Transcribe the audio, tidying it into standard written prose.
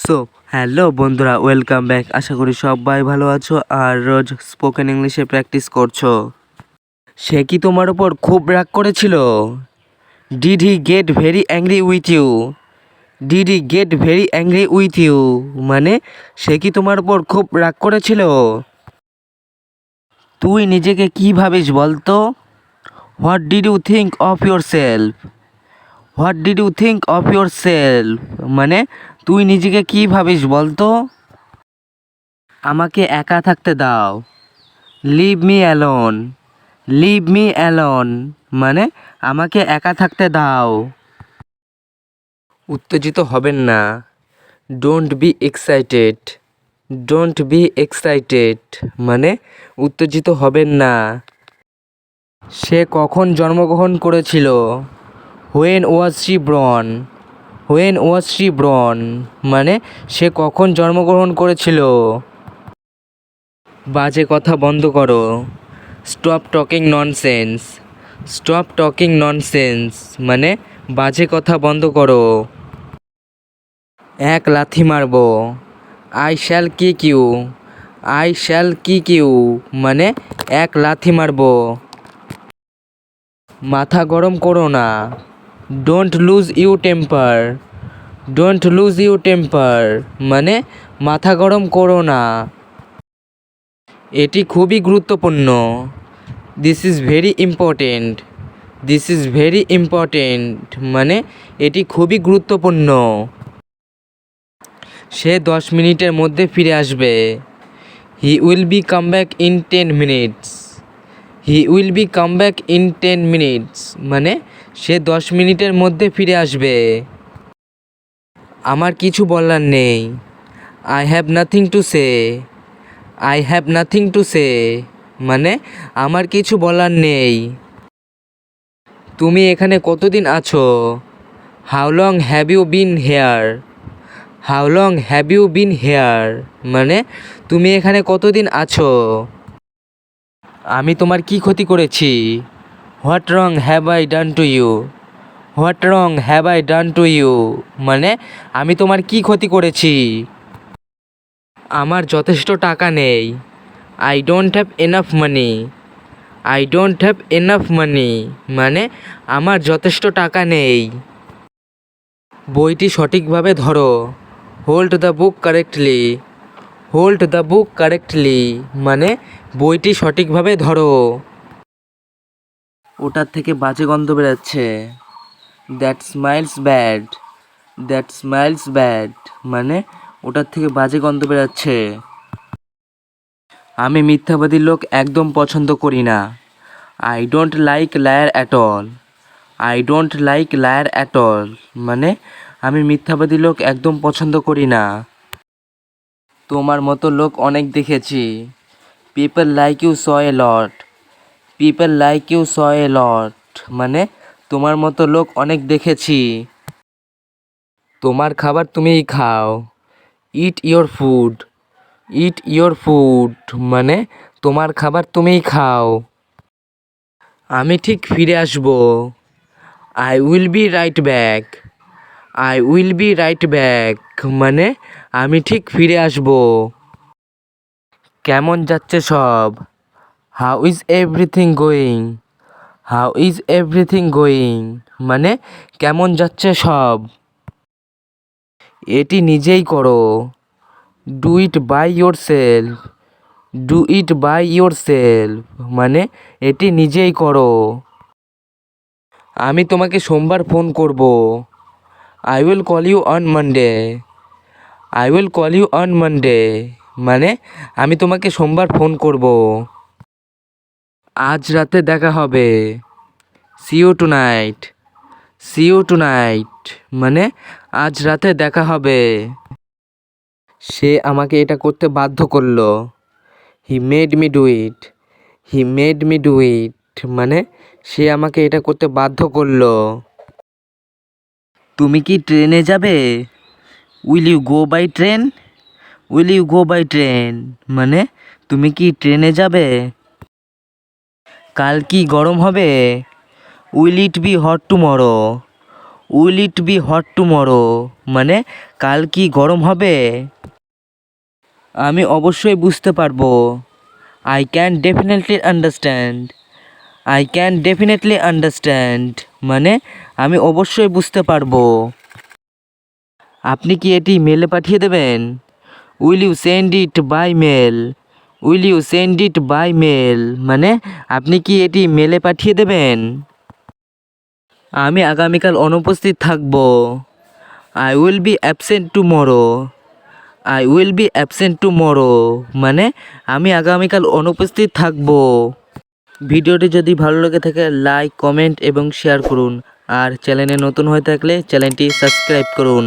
So hello বন্ধুরা, welcome back. আশা করি সবাই ভালো আছো আর রোজ স্পোকেন ইংলিশে প্র্যাকটিস করছো। সে কি তোমার ওপর খুব রাগ করেছিল? Did he get very angry with you? Did he get very angry with you মানে সে কি তোমার ওপর খুব রাগ করেছিল? তুই নিজেকে কী ভাবিস বলতো? What did you think of yourself? What did you think of yourself মানে তুই নিজেকে কী ভাবিস বলতো? আমাকে একা থাকতে দাও। Leave me alone. Leave me alone মানে আমাকে একা থাকতে দাও। উত্তেজিত হবেন না। Don't be excited. Don't be excited মানে উত্তেজিত হবেন না। সে কখন জন্মগ্রহণ করেছিল? When was she born? When was she born মানে সে কখন জন্মগ্রহণ করেছিল? বাজে কথা বন্ধ করো। Stop talking nonsense. Stop talking nonsense মানে বাজে কথা বন্ধ করো। এক লাথি মারবো। I shall kick you. I shall kick you মানে এক লাথি মারবো। মাথা গরম করো না। Don't lose you temper. Don't lose you temper মানে মাথা গরম করো না। এটি খুবই গুরুত্বপূর্ণ। This is very important. This is very important মানে এটি খুবই গুরুত্বপূর্ণ। সে 10 মিনিটের মধ্যে ফিরে আসবে। He will be come back in 10 minutes. He will be come back in 10 minutes মানে সে 10 মিনিটের মধ্যে ফিরে আসবে। আমার কিছু বলার নেই। I have nothing to say. I have nothing to say মানে আমার কিছু বলার নেই। তুমি এখানে কতদিন আছো? How long have you been here? How long have you been here মানে তুমি এখানে কতদিন আছো? আমি তোমার কি ক্ষতি করেছি? What wrong have I done to you? What wrong have I done to you মানে আমি তোমার কি ক্ষতি করেছি? আমার যথেষ্ট টাকা নেই। I don't have enough money. I don't have enough money মানে আমার যথেষ্ট টাকা নেই। বইটি সঠিকভাবে ধরো। Hold the book correctly. Hold the book correctly মানে বইটি সঠিকভাবে ধরো। ওটার থেকে বাজে গন্ধ বেরোচ্ছে। That smiles bad. That smiles bad মানে ওটার থেকে বাজে গন্ধ বেরোচ্ছে। আমি মিথ্যাবাদী লোক একদম পছন্দ করি না। I don't like liar at all. I don't like liar at all মানে আমি মিথ্যাবাদী লোক একদম পছন্দ করি না। তোমার মতো লোক অনেক দেখেছি। People like you saw a lot. People like you saw a lot মানে তোমার মতো লোক অনেক দেখেছি। তোমার খাবার তুমিই খাও। Eat your food. Eat your food মানে তোমার খাবার তুমিই খাও। আমি ঠিক ফিরে আসব। I will be right back. I will be right back মানে আমি ঠিক ফিরে আসব। কেমন যাচ্ছে সব? How is everything going? How is everything going মানে কেমন যাচ্ছে সব। এটি নিজেই করো। Do it by yourself. Do it by yourself মানে এটি নিজেই করো। আমি তোমাকে সোমবার ফোন করব। I will call you on Monday. I will call you on Monday মানে আমি তোমাকে সোমবার ফোন করব। আজ রাতে দেখা হবে। See you tonight. See you tonight মানে আজ রাতে দেখা হবে। সে আমাকে এটা করতে বাধ্য করলো। He made me do it. He made me do it মানে সে আমাকে এটা করতে বাধ্য করলো। তুমি কি ট্রেনে যাবে? Will you go by train? Will you go by train মানে তুমি কি ট্রেনে যাবে? কাল কি গরম হবে? Will it be hot tomorrow? Will it be hot tomorrow মানে কাল কি গরম হবে? আমি অবশ্যই বুঝতে পারবো। I can definitely understand. I can definitely understand মানে আমি অবশ্যই বুঝতে পারবো। আপনি কি এটি মেলে পাঠিয়ে দেবেন? Will you send it by mail? Will you send it by mail মানে আপনি কি এটি মেলে পাঠিয়ে দেবেন? আমি আগামীকাল অনুপস্থিত থাকব। I will be absent tomorrow. I will be absent tomorrow মানে আমি আগামীকাল অনুপস্থিত থাকব। ভিডিওটি যদি ভালো লেগে থাকে লাইক, কমেন্ট এবং শেয়ার করুন। আর চ্যানেলে নতুন হয়ে থাকলে চ্যানেলটি সাবস্ক্রাইব করুন।